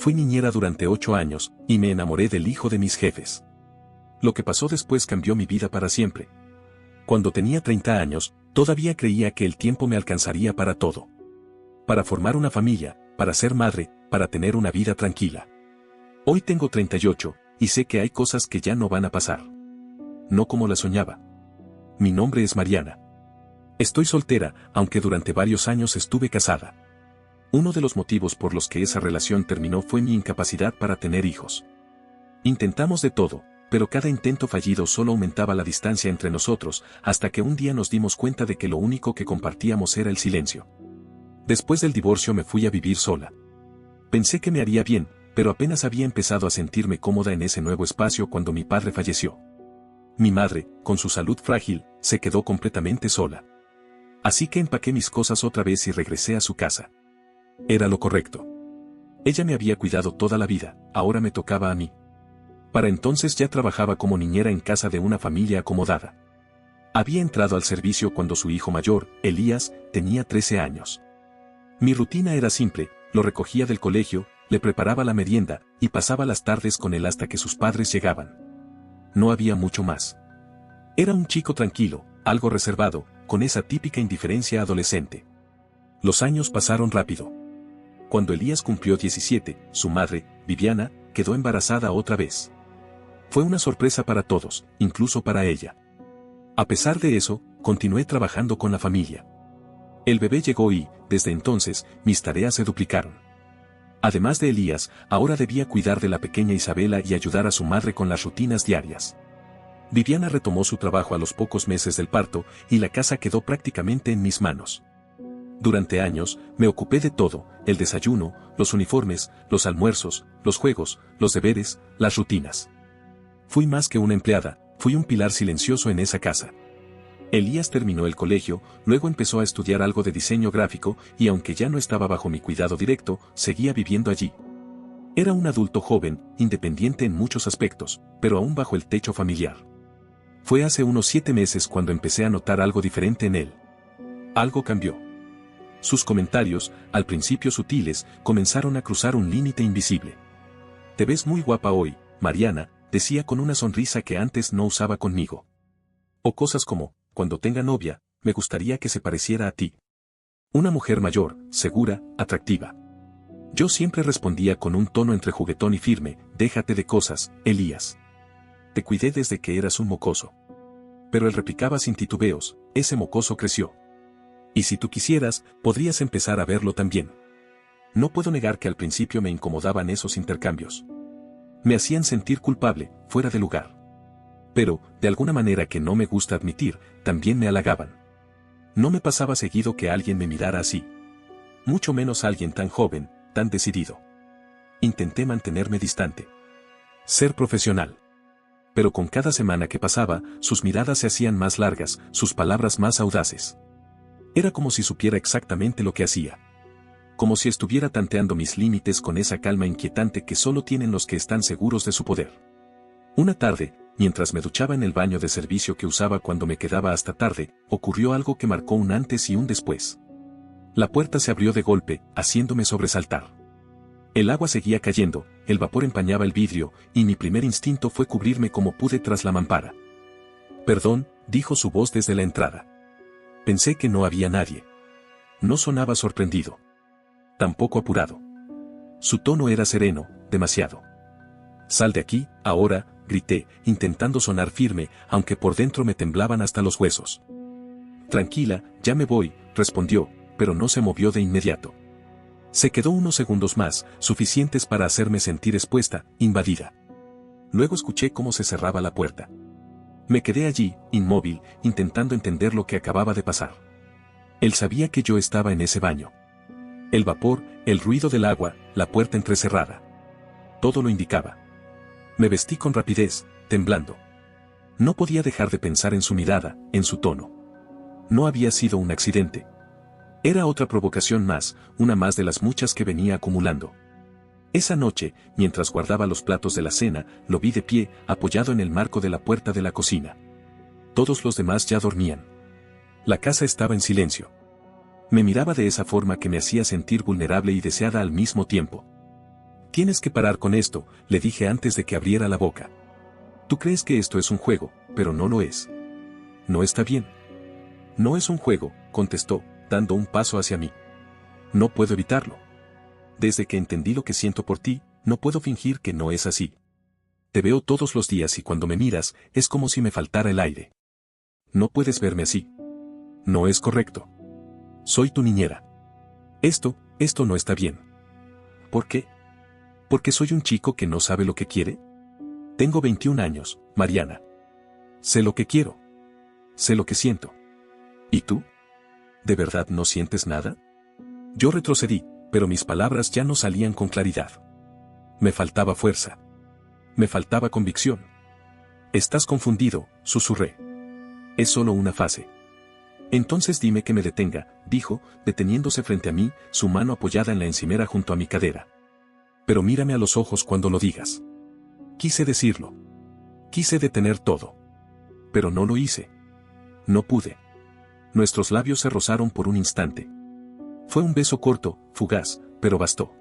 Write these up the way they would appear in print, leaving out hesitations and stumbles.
Fui niñera durante 8 años, y me enamoré del hijo de mis jefes. Lo que pasó después cambió mi vida para siempre. Cuando tenía 30 años, todavía creía que el tiempo me alcanzaría para todo. Para formar una familia, para ser madre, para tener una vida tranquila. Hoy tengo 38, y sé que hay cosas que ya no van a pasar. No como las soñaba. Mi nombre es Mariana. Estoy soltera, aunque durante varios años estuve casada. Uno de los motivos por los que esa relación terminó fue mi incapacidad para tener hijos. Intentamos de todo, pero cada intento fallido solo aumentaba la distancia entre nosotros, hasta que un día nos dimos cuenta de que lo único que compartíamos era el silencio. Después del divorcio me fui a vivir sola. Pensé que me haría bien, pero apenas había empezado a sentirme cómoda en ese nuevo espacio cuando mi padre falleció. Mi madre, con su salud frágil, se quedó completamente sola. Así que empaqué mis cosas otra vez y regresé a su casa. Era lo correcto. Ella me había cuidado toda la vida, ahora me tocaba a mí. Para entonces ya trabajaba como niñera en casa de una familia acomodada. Había entrado al servicio cuando su hijo mayor, Elías, tenía 13 años. Mi rutina era simple, lo recogía del colegio, le preparaba la merienda, y pasaba las tardes con él hasta que sus padres llegaban. No había mucho más. Era un chico tranquilo, algo reservado, con esa típica indiferencia adolescente. Los años pasaron rápido. Cuando Elías cumplió 17, su madre, Viviana, quedó embarazada otra vez. Fue una sorpresa para todos, incluso para ella. A pesar de eso, continué trabajando con la familia. El bebé llegó y, desde entonces, mis tareas se duplicaron. Además de Elías, ahora debía cuidar de la pequeña Isabela y ayudar a su madre con las rutinas diarias. Viviana retomó su trabajo a los pocos meses del parto, y la casa quedó prácticamente en mis manos. Durante años, me ocupé de todo, el desayuno, los uniformes, los almuerzos, los juegos, los deberes, las rutinas. Fui más que una empleada, fui un pilar silencioso en esa casa. Elías terminó el colegio, luego empezó a estudiar algo de diseño gráfico, y aunque ya no estaba bajo mi cuidado directo, seguía viviendo allí. Era un adulto joven, independiente en muchos aspectos, pero aún bajo el techo familiar. Fue hace unos 7 meses cuando empecé a notar algo diferente en él. Algo cambió. Sus comentarios, al principio sutiles, comenzaron a cruzar un límite invisible. «Te ves muy guapa hoy, Mariana», decía con una sonrisa que antes no usaba conmigo. O cosas como, «Cuando tenga novia, me gustaría que se pareciera a ti. Una mujer mayor, segura, atractiva». Yo siempre respondía con un tono entre juguetón y firme, «Déjate de cosas, Elías. Te cuidé desde que eras un mocoso». Pero él replicaba sin titubeos, «Ese mocoso creció. Y si tú quisieras, podrías empezar a verlo también». No puedo negar que al principio me incomodaban esos intercambios. Me hacían sentir culpable, fuera de lugar. Pero, de alguna manera que no me gusta admitir, también me halagaban. No me pasaba seguido que alguien me mirara así. Mucho menos alguien tan joven, tan decidido. Intenté mantenerme distante. Ser profesional. Pero con cada semana que pasaba, sus miradas se hacían más largas, sus palabras más audaces. Era como si supiera exactamente lo que hacía. Como si estuviera tanteando mis límites con esa calma inquietante que solo tienen los que están seguros de su poder. Una tarde, mientras me duchaba en el baño de servicio que usaba cuando me quedaba hasta tarde, ocurrió algo que marcó un antes y un después. La puerta se abrió de golpe, haciéndome sobresaltar. El agua seguía cayendo, el vapor empañaba el vidrio, y mi primer instinto fue cubrirme como pude tras la mampara. «Perdón», dijo su voz desde la entrada. Pensé que no había nadie. No sonaba sorprendido. Tampoco apurado. Su tono era sereno, demasiado. «Sal de aquí, ahora», grité, intentando sonar firme, aunque por dentro me temblaban hasta los huesos. «Tranquila, ya me voy», respondió, pero no se movió de inmediato. Se quedó unos segundos más, suficientes para hacerme sentir expuesta, invadida. Luego escuché cómo se cerraba la puerta. Me quedé allí, inmóvil, intentando entender lo que acababa de pasar. Él sabía que yo estaba en ese baño. El vapor, el ruido del agua, la puerta entrecerrada. Todo lo indicaba. Me vestí con rapidez, temblando. No podía dejar de pensar en su mirada, en su tono. No había sido un accidente. Era otra provocación más, una más de las muchas que venía acumulando. Esa noche, mientras guardaba los platos de la cena, lo vi de pie, apoyado en el marco de la puerta de la cocina. Todos los demás ya dormían. La casa estaba en silencio. Me miraba de esa forma que me hacía sentir vulnerable y deseada al mismo tiempo. Tienes que parar con esto, le dije antes de que abriera la boca. Tú crees que esto es un juego, pero no lo es. No está bien. No es un juego, contestó, dando un paso hacia mí. No puedo evitarlo. Desde que entendí lo que siento por ti, no puedo fingir que no es así. Te veo todos los días y cuando me miras, es como si me faltara el aire. No puedes verme así. No es correcto. Soy tu niñera. Esto no está bien. ¿Por qué? ¿Porque soy un chico que no sabe lo que quiere? Tengo 21 años, Mariana. Sé lo que quiero. Sé lo que siento. ¿Y tú? ¿De verdad no sientes nada? Yo retrocedí, pero mis palabras ya no salían con claridad. Me faltaba fuerza. Me faltaba convicción. Estás confundido, susurré. Es solo una fase. Entonces dime que me detenga, dijo, deteniéndose frente a mí, su mano apoyada en la encimera junto a mi cadera. Pero mírame a los ojos cuando lo digas. Quise decirlo. Quise detener todo. Pero no lo hice. No pude. Nuestros labios se rozaron por un instante. Fue un beso corto, fugaz, pero bastó.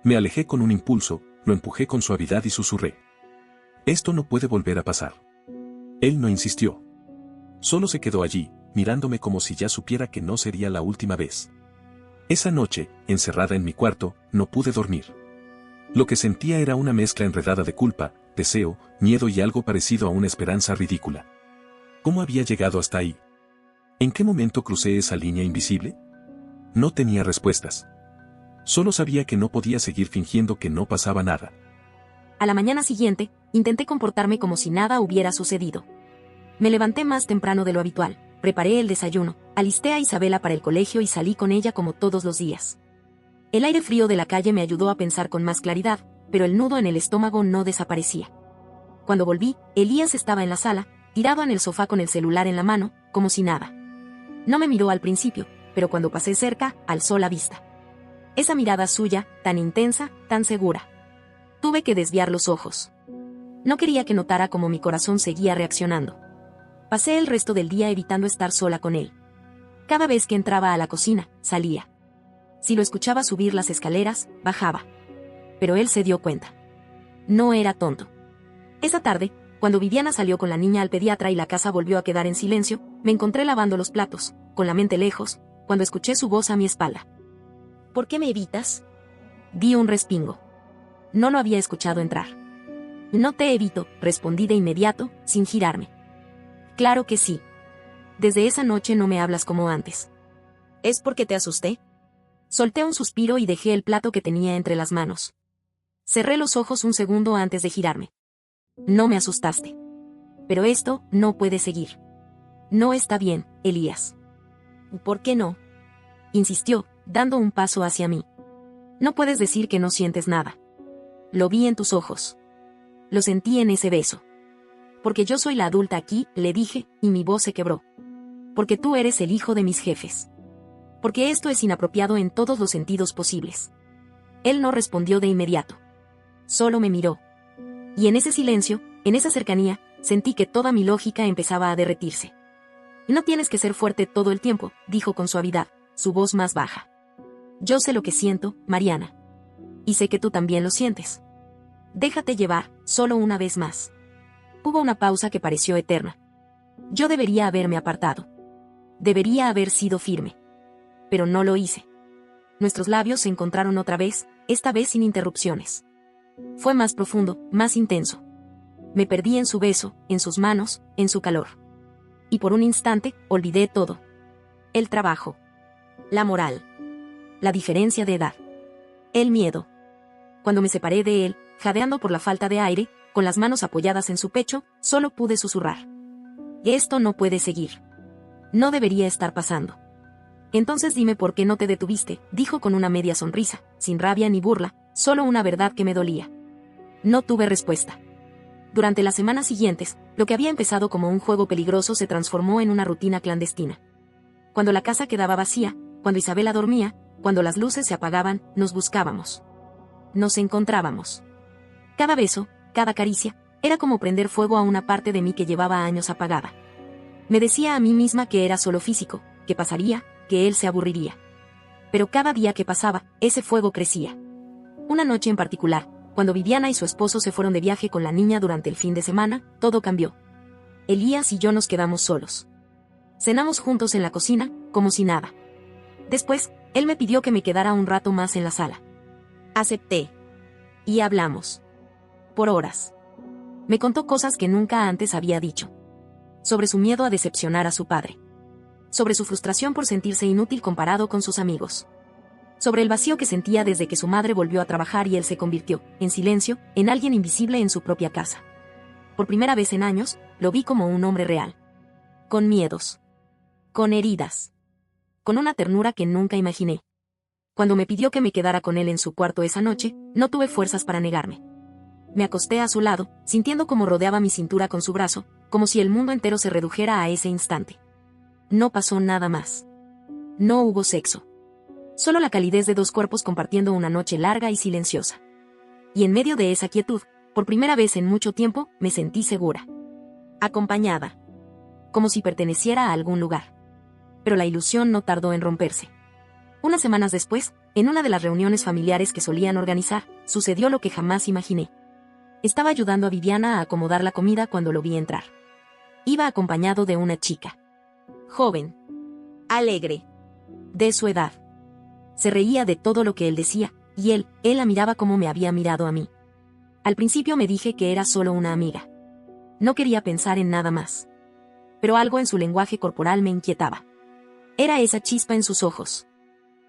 Me alejé con un impulso, lo empujé con suavidad y susurré. Esto no puede volver a pasar. Él no insistió. Solo se quedó allí, mirándome como si ya supiera que no sería la última vez. Esa noche, encerrada en mi cuarto, no pude dormir. Lo que sentía era una mezcla enredada de culpa, deseo, miedo y algo parecido a una esperanza ridícula. ¿Cómo había llegado hasta ahí? ¿En qué momento crucé esa línea invisible? No tenía respuestas. Solo sabía que no podía seguir fingiendo que no pasaba nada. A la mañana siguiente, intenté comportarme como si nada hubiera sucedido. Me levanté más temprano de lo habitual, preparé el desayuno, alisté a Isabela para el colegio y salí con ella como todos los días. El aire frío de la calle me ayudó a pensar con más claridad, pero el nudo en el estómago no desaparecía. Cuando volví, Elías estaba en la sala, tirado en el sofá con el celular en la mano, como si nada. No me miró al principio, pero cuando pasé cerca, alzó la vista. Esa mirada suya, tan intensa, tan segura. Tuve que desviar los ojos. No quería que notara cómo mi corazón seguía reaccionando. Pasé el resto del día evitando estar sola con él. Cada vez que entraba a la cocina, salía. Si lo escuchaba subir las escaleras, bajaba. Pero él se dio cuenta. No era tonto. Esa tarde, cuando Viviana salió con la niña al pediatra y la casa volvió a quedar en silencio, me encontré lavando los platos, con la mente lejos, cuando escuché su voz a mi espalda. ¿Por qué me evitas? Di un respingo. No lo había escuchado entrar. No te evito, respondí de inmediato, sin girarme. Claro que sí. Desde esa noche no me hablas como antes. ¿Es porque te asusté? Solté un suspiro y dejé el plato que tenía entre las manos. Cerré los ojos un segundo antes de girarme. No me asustaste. Pero esto no puede seguir. No está bien, Elías. ¿Por qué no? Insistió, dando un paso hacia mí. No puedes decir que no sientes nada. Lo vi en tus ojos. Lo sentí en ese beso. Porque yo soy la adulta aquí, le dije, y mi voz se quebró. Porque tú eres el hijo de mis jefes. Porque esto es inapropiado en todos los sentidos posibles. Él no respondió de inmediato. Solo me miró. Y en ese silencio, en esa cercanía, sentí que toda mi lógica empezaba a derretirse. No tienes que ser fuerte todo el tiempo, dijo con suavidad, su voz más baja. Yo sé lo que siento, Mariana. Y sé que tú también lo sientes. Déjate llevar, solo una vez más. Hubo una pausa que pareció eterna. Yo debería haberme apartado. Debería haber sido firme. Pero no lo hice. Nuestros labios se encontraron otra vez, esta vez sin interrupciones. Fue más profundo, más intenso. Me perdí en su beso, en sus manos, en su calor. Y por un instante, olvidé todo. El trabajo. La moral. La diferencia de edad. El miedo. Cuando me separé de él, jadeando por la falta de aire, con las manos apoyadas en su pecho, solo pude susurrar. Esto no puede seguir. No debería estar pasando. Entonces dime por qué no te detuviste, dijo con una media sonrisa, sin rabia ni burla, solo una verdad que me dolía. No tuve respuesta. Durante las semanas siguientes, lo que había empezado como un juego peligroso se transformó en una rutina clandestina. Cuando la casa quedaba vacía, cuando Isabela dormía, cuando las luces se apagaban, nos buscábamos. Nos encontrábamos. Cada beso, cada caricia, era como prender fuego a una parte de mí que llevaba años apagada. Me decía a mí misma que era solo físico, que pasaría, que él se aburriría. Pero cada día que pasaba, ese fuego crecía. Una noche en particular, cuando Viviana y su esposo se fueron de viaje con la niña durante el fin de semana, todo cambió. Elías y yo nos quedamos solos. Cenamos juntos en la cocina, como si nada. Después, él me pidió que me quedara un rato más en la sala. Acepté. Y hablamos. Por horas. Me contó cosas que nunca antes había dicho. Sobre su miedo a decepcionar a su padre. Sobre su frustración por sentirse inútil comparado con sus amigos. Sobre el vacío que sentía desde que su madre volvió a trabajar y él se convirtió, en silencio, en alguien invisible en su propia casa. Por primera vez en años, lo vi como un hombre real. Con miedos. Con heridas. Con una ternura que nunca imaginé. Cuando me pidió que me quedara con él en su cuarto esa noche, no tuve fuerzas para negarme. Me acosté a su lado, sintiendo cómo rodeaba mi cintura con su brazo, como si el mundo entero se redujera a ese instante. No pasó nada más. No hubo sexo. Solo la calidez de dos cuerpos compartiendo una noche larga y silenciosa. Y en medio de esa quietud, por primera vez en mucho tiempo, me sentí segura. Acompañada. Como si perteneciera a algún lugar. Pero la ilusión no tardó en romperse. Unas semanas después, en una de las reuniones familiares que solían organizar, sucedió lo que jamás imaginé. Estaba ayudando a Viviana a acomodar la comida cuando lo vi entrar. Iba acompañado de una chica. Joven. Alegre. De su edad. Se reía de todo lo que él decía, y él la miraba como me había mirado a mí. Al principio me dije que era solo una amiga. No quería pensar en nada más. Pero algo en su lenguaje corporal me inquietaba. Era esa chispa en sus ojos.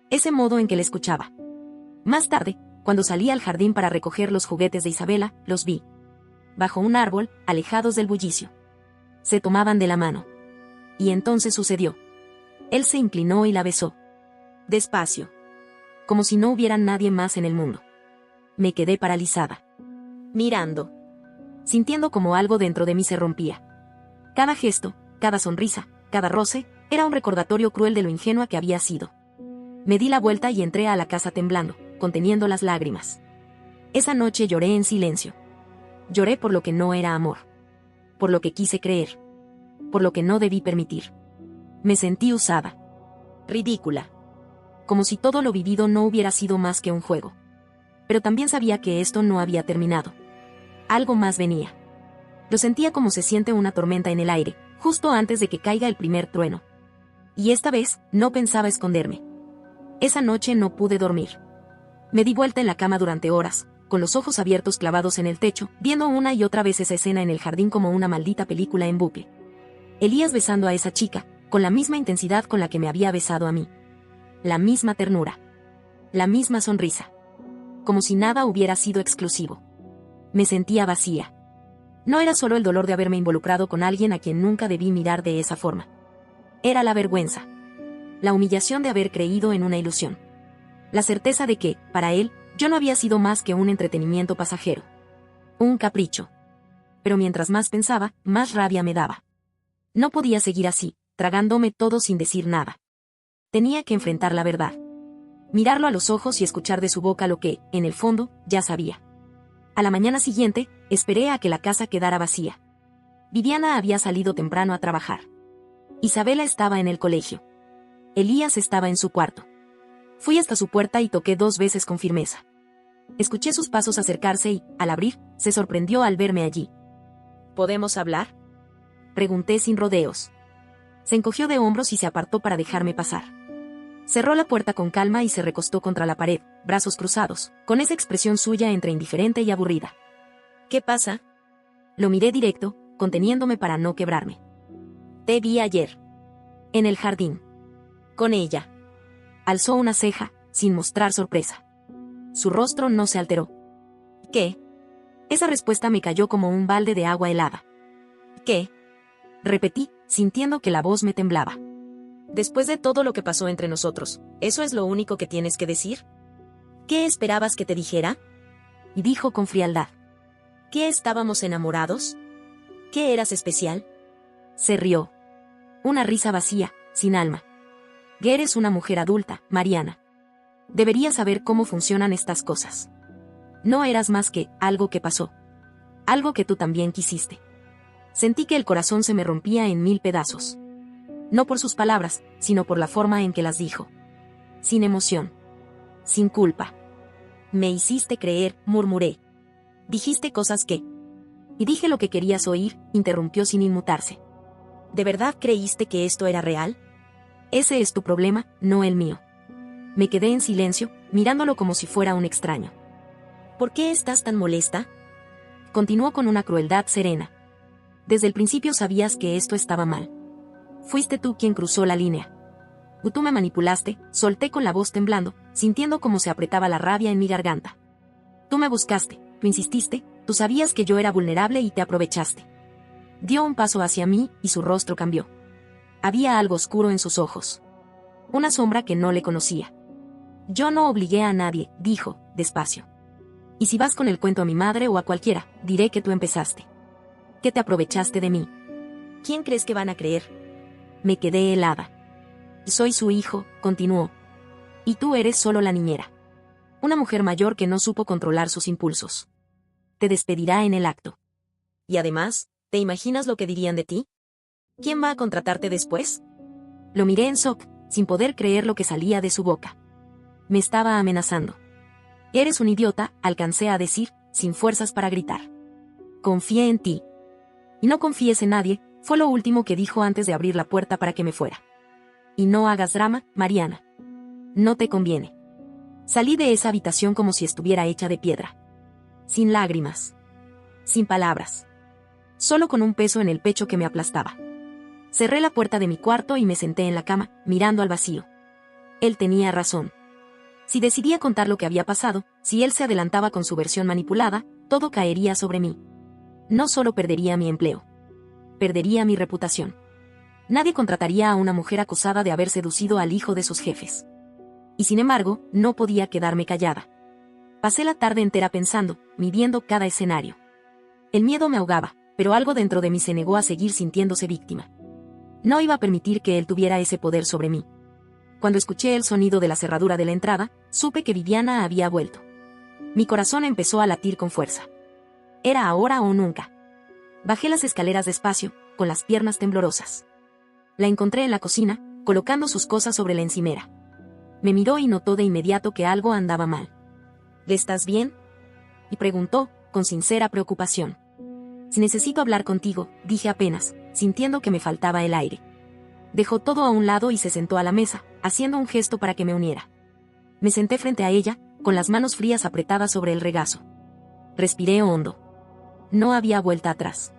Ese modo en que le escuchaba. Más tarde, cuando salí al jardín para recoger los juguetes de Isabela, los vi. Bajo un árbol, alejados del bullicio. Se tomaban de la mano. Y entonces sucedió. Él se inclinó y la besó. Despacio. Como si no hubiera nadie más en el mundo. Me quedé paralizada. Mirando. Sintiendo como algo dentro de mí se rompía. Cada gesto, cada sonrisa, cada roce, era un recordatorio cruel de lo ingenua que había sido. Me di la vuelta y entré a la casa temblando, conteniendo las lágrimas. Esa noche lloré en silencio. Lloré por lo que no era amor. Por lo que quise creer. Por lo que no debí permitir. Me sentí usada. Ridícula. Como si todo lo vivido no hubiera sido más que un juego. Pero también sabía que esto no había terminado. Algo más venía. Lo sentía como se siente una tormenta en el aire, justo antes de que caiga el primer trueno. Y esta vez, no pensaba esconderme. Esa noche no pude dormir. Me di vuelta en la cama durante horas, con los ojos abiertos clavados en el techo, viendo una y otra vez esa escena en el jardín como una maldita película en bucle. Elías besando a esa chica, con la misma intensidad con la que me había besado a mí. La misma ternura. La misma sonrisa. Como si nada hubiera sido exclusivo. Me sentía vacía. No era solo el dolor de haberme involucrado con alguien a quien nunca debí mirar de esa forma. Era la vergüenza. La humillación de haber creído en una ilusión. La certeza de que, para él, yo no había sido más que un entretenimiento pasajero. Un capricho. Pero mientras más pensaba, más rabia me daba. No podía seguir así, tragándome todo sin decir nada. Tenía que enfrentar la verdad. Mirarlo a los ojos y escuchar de su boca lo que, en el fondo, ya sabía. A la mañana siguiente, esperé a que la casa quedara vacía. Viviana había salido temprano a trabajar. Isabela estaba en el colegio. Elías estaba en su cuarto. Fui hasta su puerta y toqué 2 veces con firmeza. Escuché sus pasos acercarse y, al abrir, se sorprendió al verme allí. ¿Podemos hablar?, pregunté sin rodeos. Se encogió de hombros y se apartó para dejarme pasar. Cerró la puerta con calma y se recostó contra la pared, brazos cruzados, con esa expresión suya entre indiferente y aburrida. ¿Qué pasa? Lo miré directo, conteniéndome para no quebrarme. Te vi ayer. En el jardín. Con ella. Alzó una ceja, sin mostrar sorpresa. Su rostro no se alteró. ¿Qué? Esa respuesta me cayó como un balde de agua helada. ¿Qué? Repetí, sintiendo que la voz me temblaba. Después de todo lo que pasó entre nosotros, ¿eso es lo único que tienes que decir? ¿Qué esperabas que te dijera? Y dijo con frialdad. ¿Qué estábamos enamorados? ¿Qué eras especial? Se rió. Una risa vacía, sin alma. Eres una mujer adulta, Mariana. Deberías saber cómo funcionan estas cosas. No eras más que algo que pasó. Algo que tú también quisiste. Sentí que el corazón se me rompía en 1000 pedazos. No por sus palabras, sino por la forma en que las dijo. Sin emoción. Sin culpa. Me hiciste creer, murmuré. Dijiste cosas que... Y dije lo que querías oír, interrumpió sin inmutarse. ¿De verdad creíste que esto era real? Ese es tu problema, no el mío. Me quedé en silencio, mirándolo como si fuera un extraño. ¿Por qué estás tan molesta? Continuó con una crueldad serena. Desde el principio sabías que esto estaba mal. Fuiste tú quien cruzó la línea. Tú me manipulaste, solté con la voz temblando, sintiendo cómo se apretaba la rabia en mi garganta. Tú me buscaste, tú insististe, tú sabías que yo era vulnerable y te aprovechaste. Dio un paso hacia mí y su rostro cambió. Había algo oscuro en sus ojos. Una sombra que no le conocía. Yo no obligué a nadie, dijo, despacio. Y si vas con el cuento a mi madre o a cualquiera, diré que tú empezaste. Que te aprovechaste de mí. ¿Quién crees que van a creer? Me quedé helada. Soy su hijo, continuó. Y tú eres solo la niñera. Una mujer mayor que no supo controlar sus impulsos. Te despedirá en el acto. Y además, ¿te imaginas lo que dirían de ti? ¿Quién va a contratarte después? Lo miré en shock, sin poder creer lo que salía de su boca. Me estaba amenazando. Eres un idiota, alcancé a decir, sin fuerzas para gritar. Confié en ti. Y no confíes en nadie, fue lo último que dijo antes de abrir la puerta para que me fuera. Y no hagas drama, Mariana. No te conviene. Salí de esa habitación como si estuviera hecha de piedra. Sin lágrimas. Sin palabras. Solo con un peso en el pecho que me aplastaba. Cerré la puerta de mi cuarto y me senté en la cama, mirando al vacío. Él tenía razón. Si decidía contar lo que había pasado, si él se adelantaba con su versión manipulada, todo caería sobre mí. No solo perdería mi empleo. Perdería mi reputación. Nadie contrataría a una mujer acusada de haber seducido al hijo de sus jefes. Y sin embargo, no podía quedarme callada. Pasé la tarde entera pensando, midiendo cada escenario. El miedo me ahogaba, pero algo dentro de mí se negó a seguir sintiéndose víctima. No iba a permitir que él tuviera ese poder sobre mí. Cuando escuché el sonido de la cerradura de la entrada, supe que Viviana había vuelto. Mi corazón empezó a latir con fuerza. Era ahora o nunca. Bajé las escaleras despacio, con las piernas temblorosas. La encontré en la cocina, colocando sus cosas sobre la encimera. Me miró y notó de inmediato que algo andaba mal. ¿Estás bien? Y preguntó, con sincera preocupación. Si necesito hablar contigo, dije apenas, sintiendo que me faltaba el aire. Dejó todo a un lado y se sentó a la mesa, haciendo un gesto para que me uniera. Me senté frente a ella, con las manos frías apretadas sobre el regazo. Respiré hondo. No había vuelta atrás.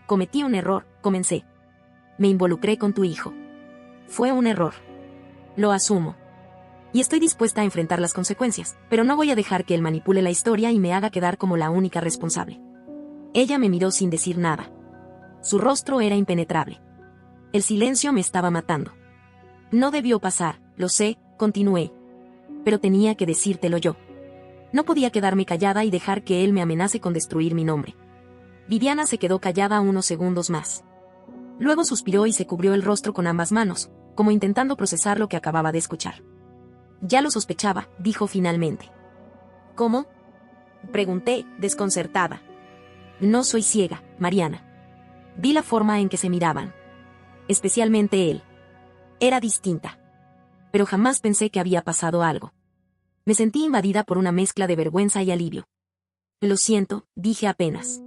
Cometí un error, comencé. Me involucré con tu hijo. Fue un error. Lo asumo. Y estoy dispuesta a enfrentar las consecuencias, pero no voy a dejar que él manipule la historia y me haga quedar como la única responsable. Ella me miró sin decir nada. Su rostro era impenetrable. El silencio me estaba matando. No debió pasar, lo sé, continué. Pero tenía que decírtelo yo. No podía quedarme callada y dejar que él me amenace con destruir mi nombre. Viviana se quedó callada unos segundos más. Luego suspiró y se cubrió el rostro con ambas manos, como intentando procesar lo que acababa de escuchar. Ya lo sospechaba, dijo finalmente. ¿Cómo? Pregunté, desconcertada. No soy ciega, Mariana. Vi la forma en que se miraban. Especialmente él. Era distinta. Pero jamás pensé que había pasado algo. Me sentí invadida por una mezcla de vergüenza y alivio. Lo siento, dije apenas.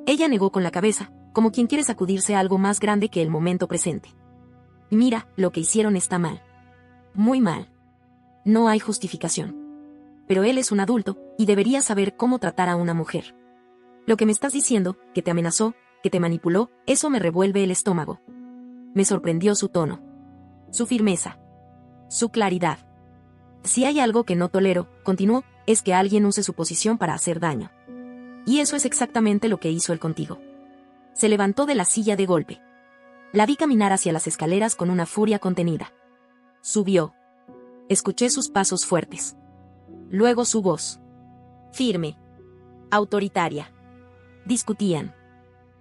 Ella negó con la cabeza, como quien quiere sacudirse a algo más grande que el momento presente. Mira, lo que hicieron está mal. Muy mal. No hay justificación. Pero él es un adulto, y debería saber cómo tratar a una mujer. Lo que me estás diciendo, que te amenazó, que te manipuló, eso me revuelve el estómago. Me sorprendió su tono. Su firmeza. Su claridad. Si hay algo que no tolero, continuó, es que alguien use su posición para hacer daño. Y eso es exactamente lo que hizo él contigo. Se levantó de la silla de golpe. La vi caminar hacia las escaleras con una furia contenida. Subió. Escuché sus pasos fuertes. Luego su voz. Firme. Autoritaria. Discutían.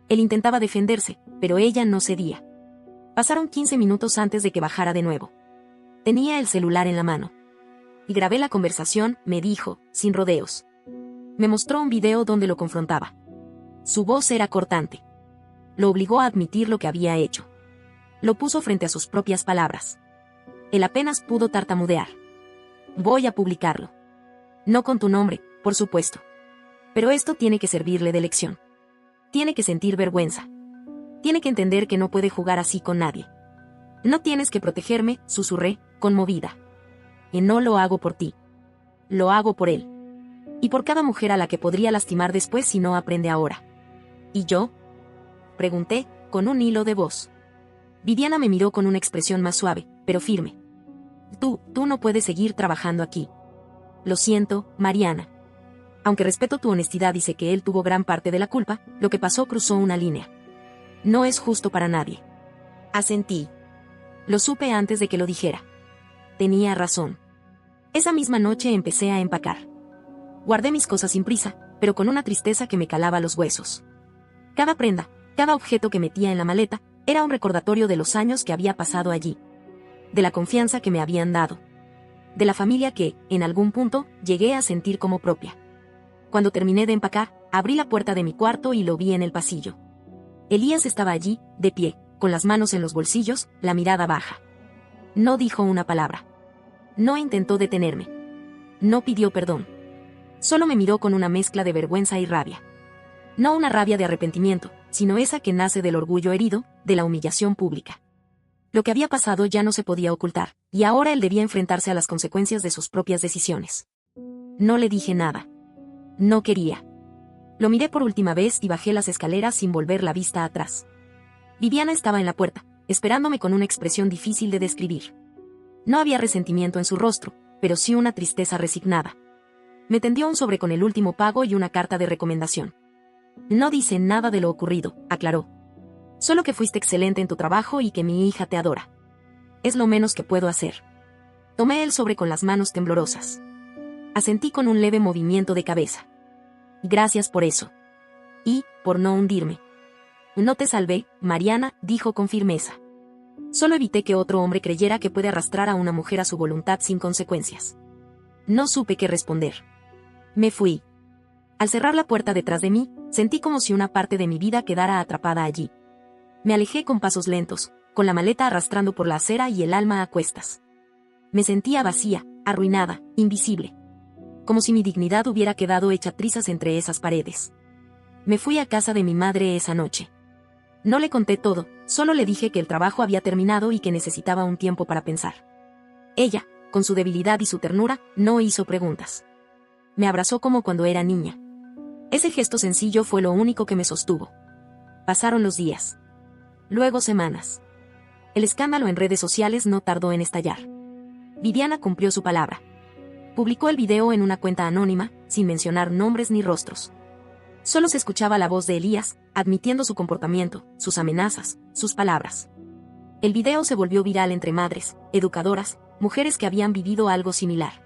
Él intentaba defenderse, pero ella no cedía. Pasaron 15 minutos antes de que bajara de nuevo. Tenía el celular en la mano. Y grabé la conversación, me dijo, sin rodeos. Me mostró un video donde lo confrontaba. Su voz era cortante. Lo obligó a admitir lo que había hecho. Lo puso frente a sus propias palabras. Él apenas pudo tartamudear. Voy a publicarlo. No con tu nombre, por supuesto. Pero esto tiene que servirle de lección. Tiene que sentir vergüenza. Tiene que entender que no puede jugar así con nadie. No tienes que protegerme, susurré, conmovida. Y no lo hago por ti. Lo hago por él. Y por cada mujer a la que podría lastimar después si no aprende ahora. ¿Y yo? Pregunté, con un hilo de voz. Viviana me miró con una expresión más suave, pero firme. Tú no puedes seguir trabajando aquí. Lo siento, Mariana. Aunque respeto tu honestidad y sé que él tuvo gran parte de la culpa, lo que pasó cruzó una línea. No es justo para nadie. Asentí. Lo supe antes de que lo dijera. Tenía razón. Esa misma noche empecé a empacar. Guardé mis cosas sin prisa, pero con una tristeza que me calaba los huesos. Cada prenda, cada objeto que metía en la maleta, era un recordatorio de los años que había pasado allí. De la confianza que me habían dado. De la familia que, en algún punto, llegué a sentir como propia. Cuando terminé de empacar, abrí la puerta de mi cuarto y lo vi en el pasillo. Elías estaba allí, de pie, con las manos en los bolsillos, la mirada baja. No dijo una palabra. No intentó detenerme. No pidió perdón. Solo me miró con una mezcla de vergüenza y rabia. No una rabia de arrepentimiento, sino esa que nace del orgullo herido, de la humillación pública. Lo que había pasado ya no se podía ocultar, y ahora él debía enfrentarse a las consecuencias de sus propias decisiones. No le dije nada. No quería. Lo miré por última vez y bajé las escaleras sin volver la vista atrás. Viviana estaba en la puerta, esperándome con una expresión difícil de describir. No había resentimiento en su rostro, pero sí una tristeza resignada. Me tendió un sobre con el último pago y una carta de recomendación. No dice nada de lo ocurrido, aclaró. Solo que fuiste excelente en tu trabajo y que mi hija te adora. Es lo menos que puedo hacer. Tomé el sobre con las manos temblorosas. Asentí con un leve movimiento de cabeza. Gracias por eso. Y, por no hundirme. No te salvé, Mariana, dijo con firmeza. Solo evité que otro hombre creyera que puede arrastrar a una mujer a su voluntad sin consecuencias. No supe qué responder. Me fui. Al cerrar la puerta detrás de mí, sentí como si una parte de mi vida quedara atrapada allí. Me alejé con pasos lentos, con la maleta arrastrando por la acera y el alma a cuestas. Me sentía vacía, arruinada, invisible. Como si mi dignidad hubiera quedado hecha trizas entre esas paredes. Me fui a casa de mi madre esa noche. No le conté todo, solo le dije que el trabajo había terminado y que necesitaba un tiempo para pensar. Ella, con su debilidad y su ternura, no hizo preguntas. Me abrazó como cuando era niña. Ese gesto sencillo fue lo único que me sostuvo. Pasaron los días. Luego semanas. El escándalo en redes sociales no tardó en estallar. Viviana cumplió su palabra. Publicó el video en una cuenta anónima, sin mencionar nombres ni rostros. Solo se escuchaba la voz de Elías, admitiendo su comportamiento, sus amenazas, sus palabras. El video se volvió viral entre madres, educadoras, mujeres que habían vivido algo similar.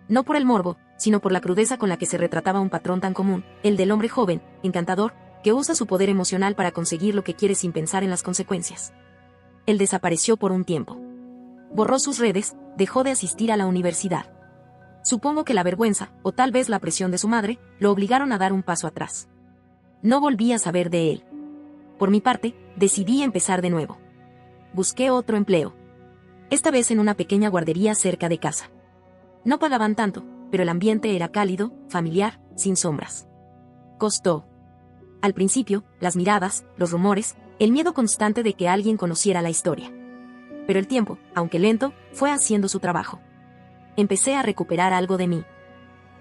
No por el morbo, sino por la crudeza con la que se retrataba un patrón tan común, el del hombre joven, encantador, que usa su poder emocional para conseguir lo que quiere sin pensar en las consecuencias. Él desapareció por un tiempo. Borró sus redes, dejó de asistir a la universidad. Supongo que la vergüenza, o tal vez la presión de su madre, lo obligaron a dar un paso atrás. No volví a saber de él. Por mi parte, decidí empezar de nuevo. Busqué otro empleo. Esta vez en una pequeña guardería cerca de casa. No pagaban tanto, pero el ambiente era cálido, familiar, sin sombras. Costó. Al principio, las miradas, los rumores, el miedo constante de que alguien conociera la historia. Pero el tiempo, aunque lento, fue haciendo su trabajo. Empecé a recuperar algo de mí.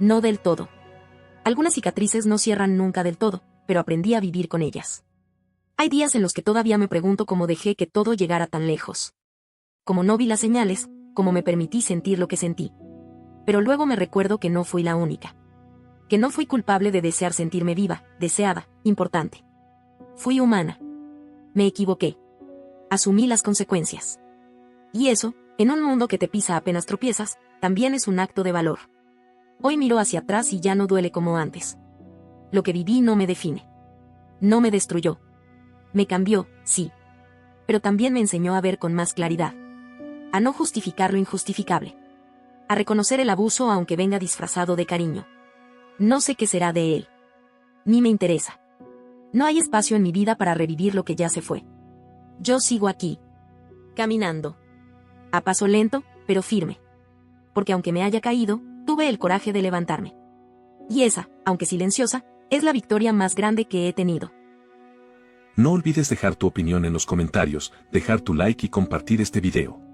No del todo. Algunas cicatrices no cierran nunca del todo, pero aprendí a vivir con ellas. Hay días en los que todavía me pregunto cómo dejé que todo llegara tan lejos. Cómo no vi las señales, cómo me permití sentir lo que sentí. Pero luego me recuerdo que no fui la única. Que no fui culpable de desear sentirme viva, deseada, importante. Fui humana. Me equivoqué. Asumí las consecuencias. Y eso, en un mundo que te pisa apenas tropiezas, también es un acto de valor. Hoy miro hacia atrás y ya no duele como antes. Lo que viví no me define. No me destruyó. Me cambió, sí. Pero también me enseñó a ver con más claridad. A no justificar lo injustificable. A reconocer el abuso aunque venga disfrazado de cariño. No sé qué será de él. Ni me interesa. No hay espacio en mi vida para revivir lo que ya se fue. Yo sigo aquí. Caminando. A paso lento, pero firme. Porque aunque me haya caído, tuve el coraje de levantarme. Y esa, aunque silenciosa, es la victoria más grande que he tenido. No olvides dejar tu opinión en los comentarios, dejar tu like y compartir este video.